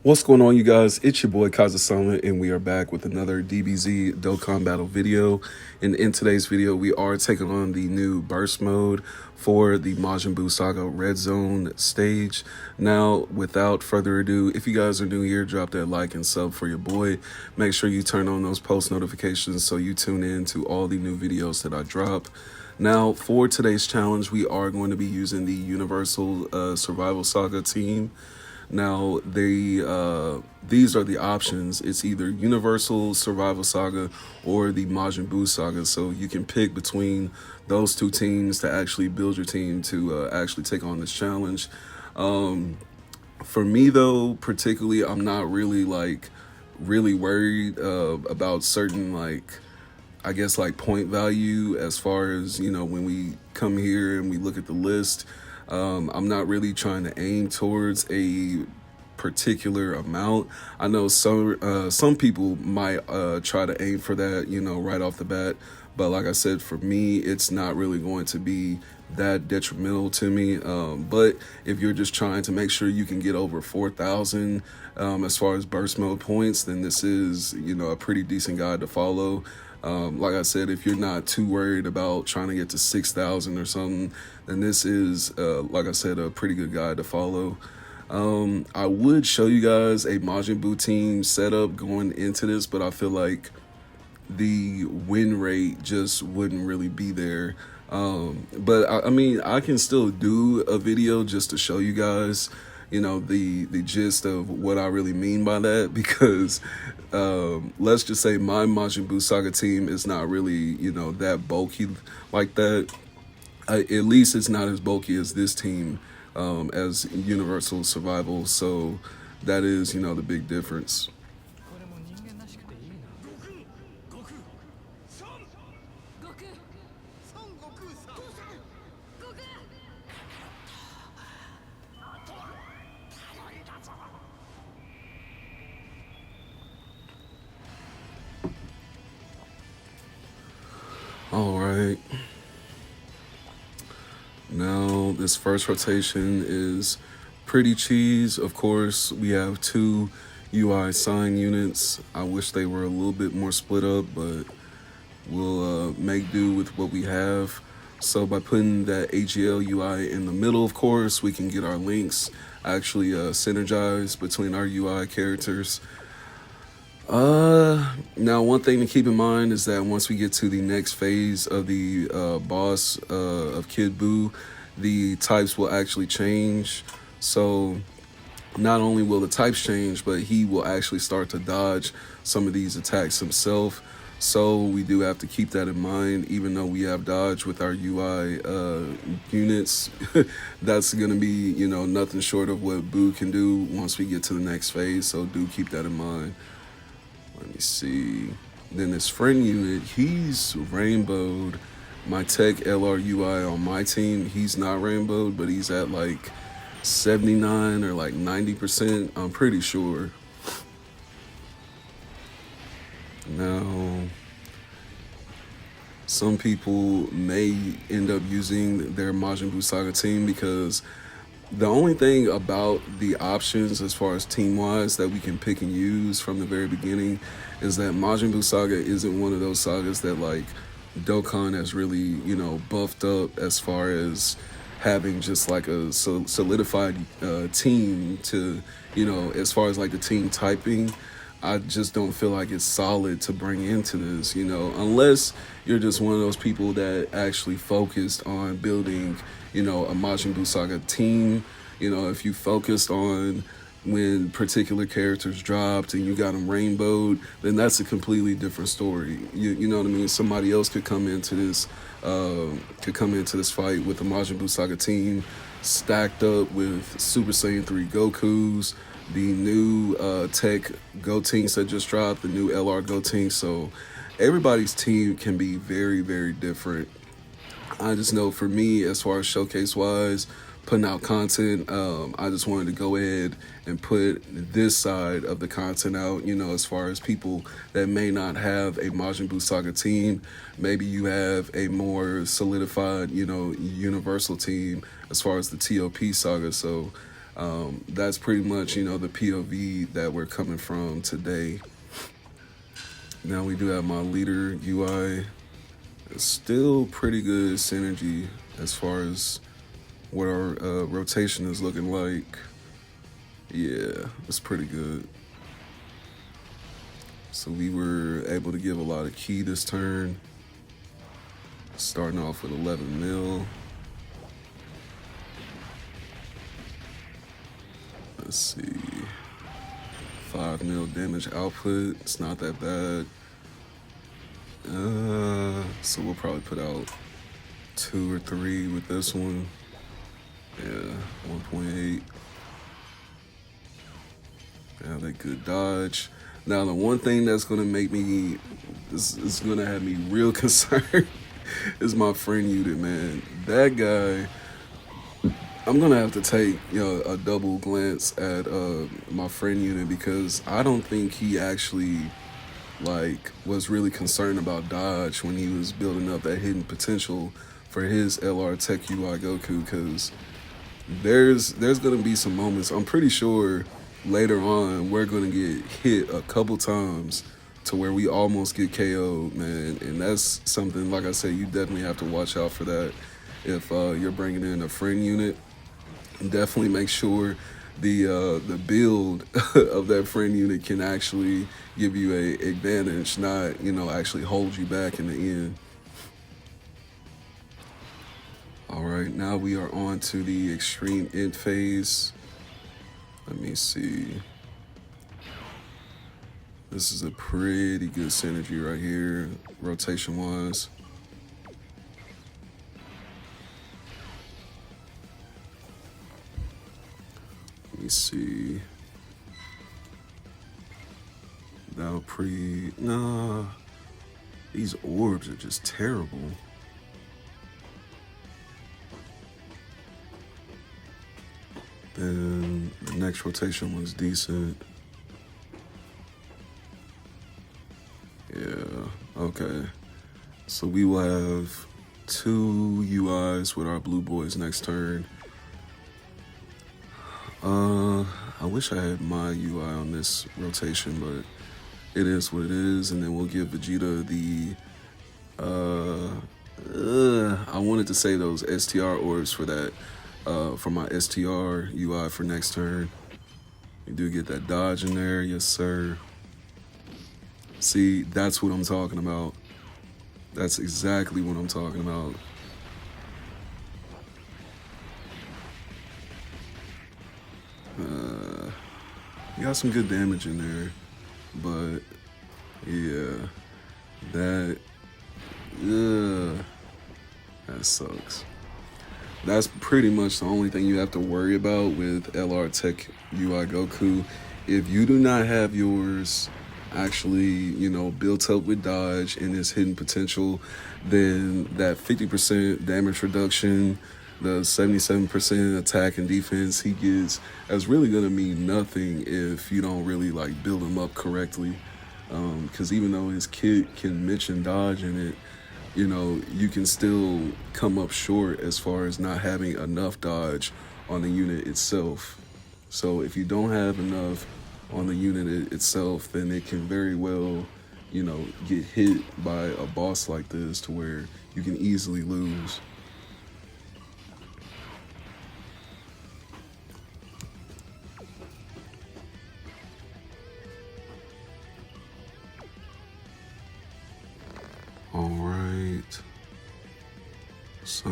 What's going on, you guys? It's your boy Kaiza-Sama, and we are back with another DBZ Dokkan battle video. And in today's video, we are taking on the new burst mode for the Majin Buu Saga Red Zone stage. Now, without further ado, if you guys are new here, drop that like and sub for your boy. Make sure you turn on those post notifications so you tune in to all the new videos that I drop. Now, for today's challenge, we are going to be using the Universal Survival Saga team. Now, these are the options. It's either Universal Survival Saga or the Majin Buu Saga. So you can pick between those two teams to actually build your team to actually take on this challenge. For me, though, particularly, I'm not really worried about certain I guess point value as far as, when we come here and we look at the list. I'm not really trying to aim towards a particular amount. I know some people might try to aim for that, right off the bat. But like I said, for me, it's not really going to be that detrimental to me. But if you're just trying to make sure you can get over 4,000 as far as burst mode points, then this is, a pretty decent guide to follow. Like I said, if you're not too worried about trying to get to 6,000 or something, then this is, like I said, a pretty good guide to follow. I would show you guys a Majin Buu team setup going into this, but I feel like the win rate just wouldn't really be there. But I mean, I can still do a video just to show you guys, the gist of what I really mean by that, because let's just say my Majin Buu Saga team is not really, that bulky like that. At least it's not as bulky as this team as Universal Survival, so that is, the big difference. All right. Now, this first rotation is pretty cheese. Of course, we have two UI sign units. I wish they were a little bit more split up, but we'll make do with what we have. So by putting that AGL UI in the middle, of course, we can get our links actually synergized between our UI characters. Now one thing to keep in mind is that once we get to the next phase of the boss of Kid Buu, the types will actually change. So not only will the types change, but he will actually start to dodge some of these attacks himself. So we do have to keep that in mind. Even though we have dodge with our UI units, that's going to be, nothing short of what Buu can do once we get to the next phase. So do keep that in mind. Let me see. Then this friend unit, he's rainbowed. My tech LRUI on my team, he's not rainbowed, but he's at 79 or 90%. I'm pretty sure. Now, some people may end up using their Majin Buu Saga team because the only thing about the options as far as team-wise that we can pick and use from the very beginning is that Majin Buu Saga isn't one of those sagas that Dokkan has really, buffed up as far as having just a solidified team to, as far as the team typing. I just don't feel like it's solid to bring into this, unless you're just one of those people that actually focused on building, a Majin Buu Saga team. If you focused on when particular characters dropped and you got them rainbowed, then that's a completely different story. You know what I mean? Somebody else could come into this fight with the Majin Buu Saga team stacked up with Super Saiyan 3 Gokus, the new tech Gotenks that just dropped, the new LR Gotenks. So everybody's team can be very, very different. I just know for me, as far as showcase-wise, putting out content, I just wanted to go ahead and put this side of the content out, as far as people that may not have a Majin Buu Saga team. Maybe you have a more solidified, universal team as far as the TOP saga. So That's pretty much, you know, the POV that we're coming from today. Now we do have my leader UI. It's still pretty good synergy as far as what our rotation is looking like. Yeah, it's pretty good. So we were able to give a lot of ki this turn. Starting off with 11 mil. Let's see. 5 mil damage output. It's not that bad. So we'll probably put out 2 or 3 with this one. Yeah, 1.8. Yeah, that good dodge. Now the one thing that's gonna make me, is gonna have me real concerned is my friend unit, man. That guy, I'm gonna have to take, you know, a double glance at my friend unit, because I don't think he actually like was really concerned about dodge when he was building up that hidden potential for his LR Tech UI Goku, because there's gonna be some moments, I'm pretty sure later on we're gonna get hit a couple times to where we almost get KO'd, man. And that's something, like I said, you definitely have to watch out for that if you're bringing in a friend unit. Definitely make sure the build of that friend unit can actually give you a advantage, not, you know, actually hold you back in the end. All right, now we are on to the extreme int phase. Let me see. This is a pretty good synergy right here, rotation-wise. Let me see. That'll nah. These orbs are just terrible. Then the next rotation was decent. Yeah, okay. So we will have 2 UIs with our blue boys next turn. I wish I had my UI on this rotation, but it is what it is. And then we'll give Vegeta the, I wanted to say those STR orbs for that, for my STR UI for next turn. You do get that dodge in there, yes sir. See, that's what I'm talking about. That's exactly what I'm talking about. You got some good damage in there, but yeah, that sucks. That's pretty much the only thing you have to worry about with LR Tech UI Goku. If you do not have yours actually, you know, built up with dodge and its hidden potential, then that 50% damage reduction, the 77% attack and defense he gets, that's really gonna mean nothing if you don't really like build him up correctly. Because even though his kit can mention dodge in it, you know, you can still come up short as far as not having enough dodge on the unit itself. So if you don't have enough on the unit itself, then it can very well, you know, get hit by a boss like this to where you can easily lose. All right. So,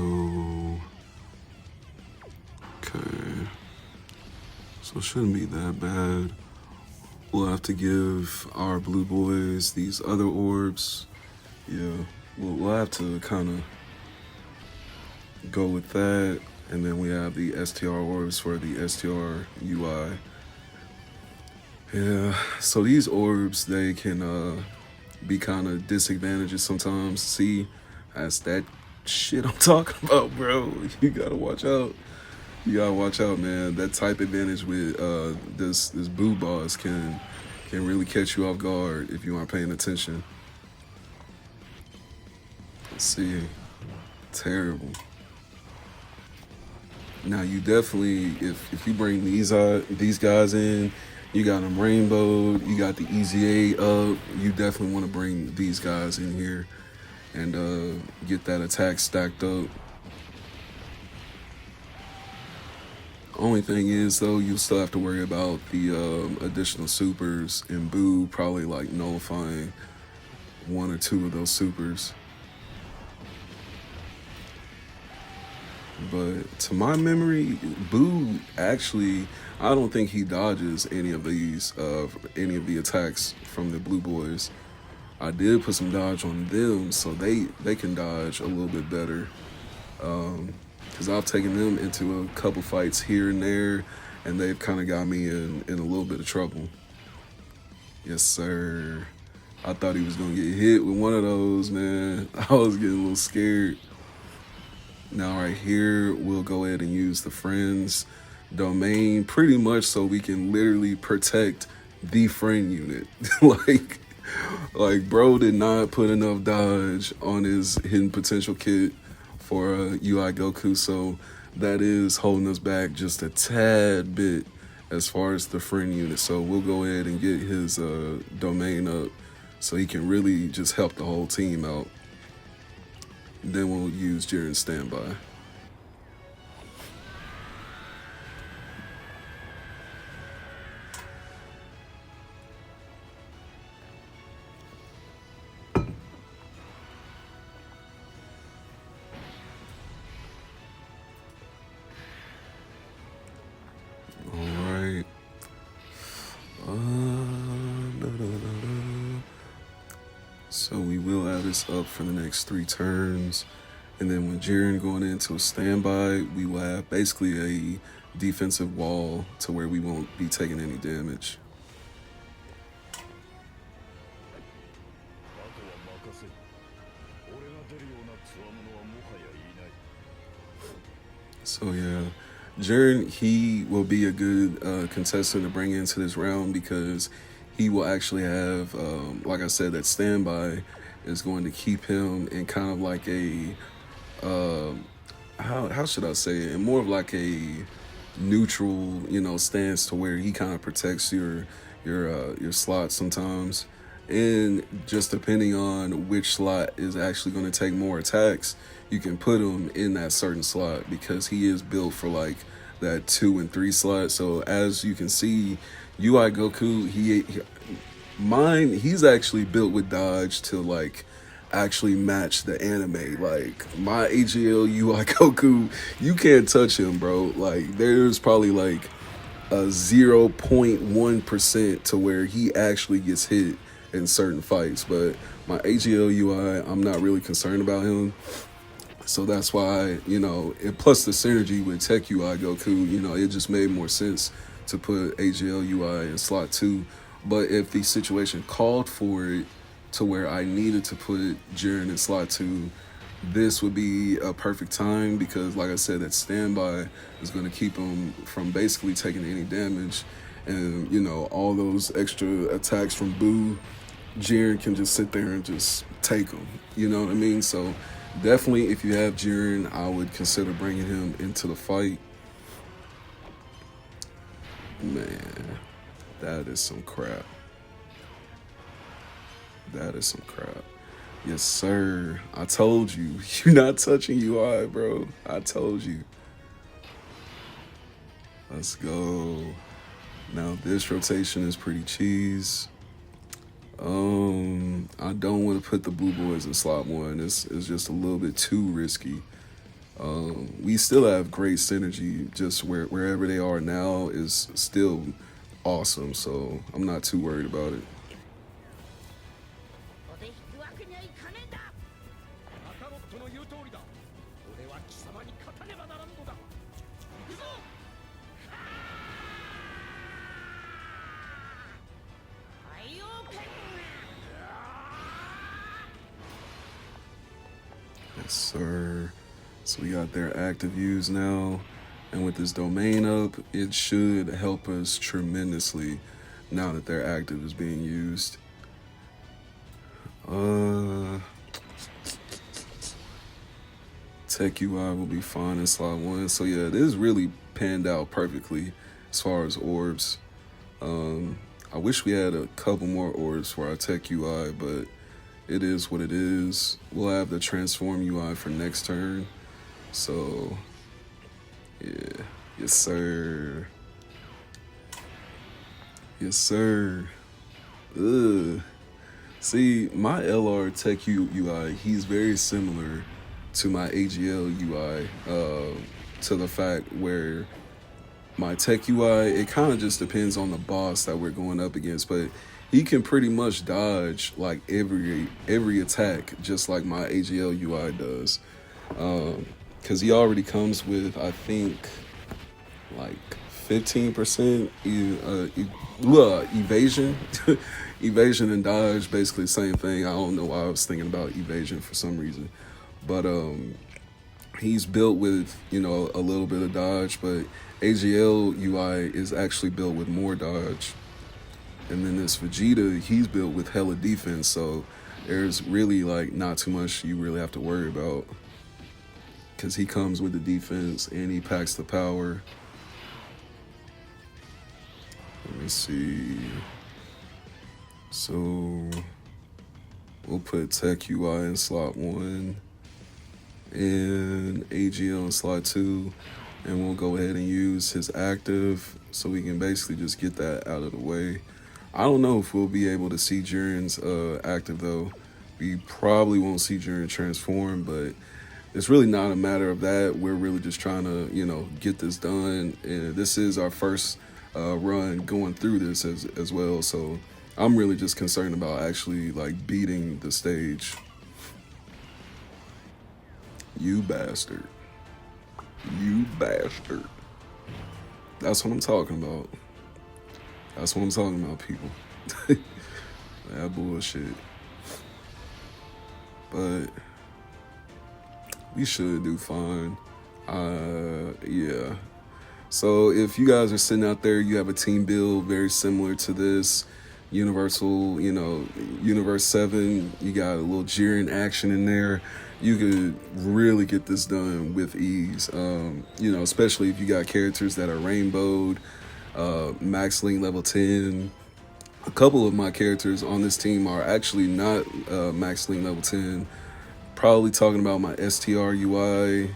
okay. So it shouldn't be that bad. We'll have to give our blue boys these other orbs. Yeah, we'll have to kind of go with that. And then we have the STR orbs for the STR UI. Yeah, so these orbs, they can be kind of disadvantages sometimes. See, that's that shit I'm talking about, bro. You gotta watch out. You gotta watch out, man. That type advantage with this boo boss can really catch you off guard if you aren't paying attention. Let's see. Terrible. Now you definitely, if you bring these guys in, you got them rainbowed, you got the easy A up. You definitely want to bring these guys in here and get that attack stacked up. Only thing is though, you still have to worry about the additional supers and Boo probably like nullifying one or two of those supers. But to my memory, Boo actually, I don't think he dodges any of the attacks from the Blue Boys. I did put some dodge on them, so they can dodge a little bit better. Because I've taken them into a couple fights here and there, and they've kind of got me in a little bit of trouble. Yes, sir. I thought he was gonna get hit with one of those, man. I was getting a little scared. Now right here, we'll go ahead and use the friends domain pretty much so we can literally protect the friend unit. like bro did not put enough dodge on his hidden potential kit for UI Goku, so that is holding us back just a tad bit as far as the friend unit. So we'll go ahead and get his domain up so he can really just help the whole team out. Then we'll use Jiren standby. Alright. So we will add this up for the next 3 turns. And then when Jiren going into a standby, we will have basically a defensive wall to where we won't be taking any damage. So yeah, Jiren, he will be a good contestant to bring into this round because he will actually have, like I said, that standby is going to keep him in kind of like a, how should I say it, in more of like a neutral, stance to where he kind of protects your slot sometimes. And just depending on which slot is actually going to take more attacks, you can put him in that certain slot because he is built for like that 2 and 3 slot. So as you can see, UI Goku, he's actually built with dodge to like actually match the anime. Like my AGL UI Goku, you can't touch him, bro. Like there's probably like a 0.1% to where he actually gets hit in certain fights. But my AGL UI, I'm not really concerned about him. So that's why, and plus the synergy with Tech UI Goku, it just made more sense to put AGL UI in slot 2. But if the situation called for it to where I needed to put Jiren in slot 2, this would be a perfect time because, like I said, that standby is going to keep him from basically taking any damage. And, all those extra attacks from Boo, Jiren can just sit there and just take them. You know what I mean? So definitely, if you have Jiren, I would consider bringing him into the fight. Man, that is some crap. That is some crap. Yes, sir. I told you. You're not touching UI, bro. I told you. Let's go. Now, this rotation is pretty cheese. I don't want to put the Blue Boys in slot 1. It's just a little bit too risky. We still have great synergy. Just wherever they are now is still awesome. So I'm not too worried about it. Yes, sir. So we got their active use now. And with this domain up, it should help us tremendously now that their active is being used. To Tech UI will be fine in slot 1. So yeah, this really panned out perfectly as far as orbs. I wish we had a couple more orbs for our Tech UI, but it is what it is. We'll have the transform UI for next turn. So yeah, yes sir. Yes sir. Ugh. See, my LR Tech UI, he's very similar to my AGL UI, to the fact where my Tech UI, it kind of just depends on the boss that we're going up against, but he can pretty much dodge like every attack, just like my AGL UI does. Because he already comes with, I think, like 15% evasion. Evasion and dodge, basically the same thing. I don't know why I was thinking about evasion for some reason. But he's built with, you know, a little bit of dodge, but AGL UI is actually built with more dodge. And then this Vegeta, he's built with hella defense, so there's really like not too much you really have to worry about. Because he comes with the defense and he packs the power. Let me see. So we'll put Tech UI in slot 1 and AGL in slot 2, and we'll go ahead and use his active so we can basically just get that out of the way. I don't know if we'll be able to see Jiren's active though. We probably won't see Jiren transform, but it's really not a matter of that. We're really just trying to, you know, get this done, and this is our first run going through this as well, so I'm really just concerned about actually like beating the stage. You bastard. You bastard. That's what I'm talking about. That's what I'm talking about, people. That bullshit. But we should do fine. Yeah. So if you guys are sitting out there, you have a team build very similar to this, Universal, you know, Universe 7, you got a little Jiren action in there. You could really get this done with ease, you know, especially if you got characters that are rainbowed, max link level 10. A couple of my characters on this team are actually not max link level 10. Probably talking about my STR UI,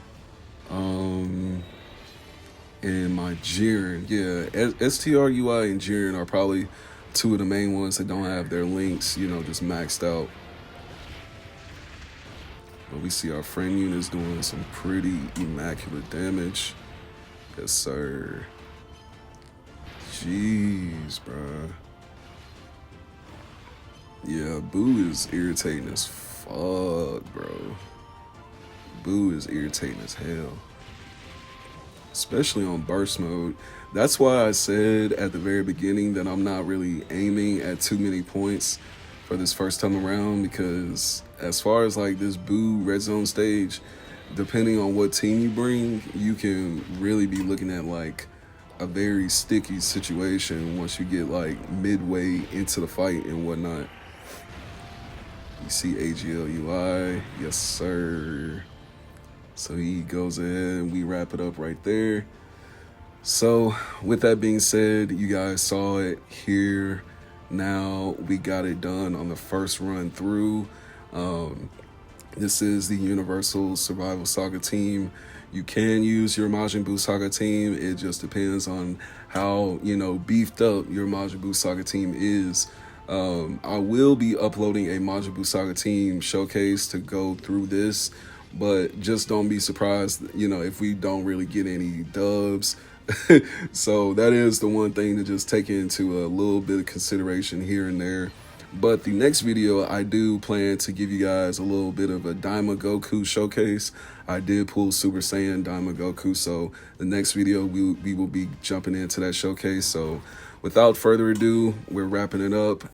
and my Jiren. Yeah, STR UI and Jiren are probably two of the main ones that don't have their links, you know, just maxed out. But we see our frame units doing some pretty immaculate damage. Yes, sir. Jeez, bruh. Yeah, Boo is irritating as fuck, bro. Boo is irritating as hell. Especially on burst mode. That's why I said at the very beginning that I'm not really aiming at too many points for this first time around, because as far as like this Boo red zone stage, depending on what team you bring, you can really be looking at like a very sticky situation once you get like midway into the fight and whatnot. You see AGL UI, yes sir. So he goes in, we wrap it up right there. So with that being said, you guys saw it here. Now we got it done on the first run through. This is the Universal Survival Saga team. You can use your Majin Buu Saga team. It just depends on how, you know, beefed up your Majin Buu Saga team is. I will be uploading a Majin Buu Saga team showcase to go through this, but just don't be surprised, you know, if we don't really get any dubs. So that is the one thing to just take into a little bit of consideration here and there. But the next video, I do plan to give you guys a little bit of a Daima Goku showcase. I did pull Super Saiyan Daima Goku, so the next video we will be jumping into that showcase. So without further ado, we're wrapping it up.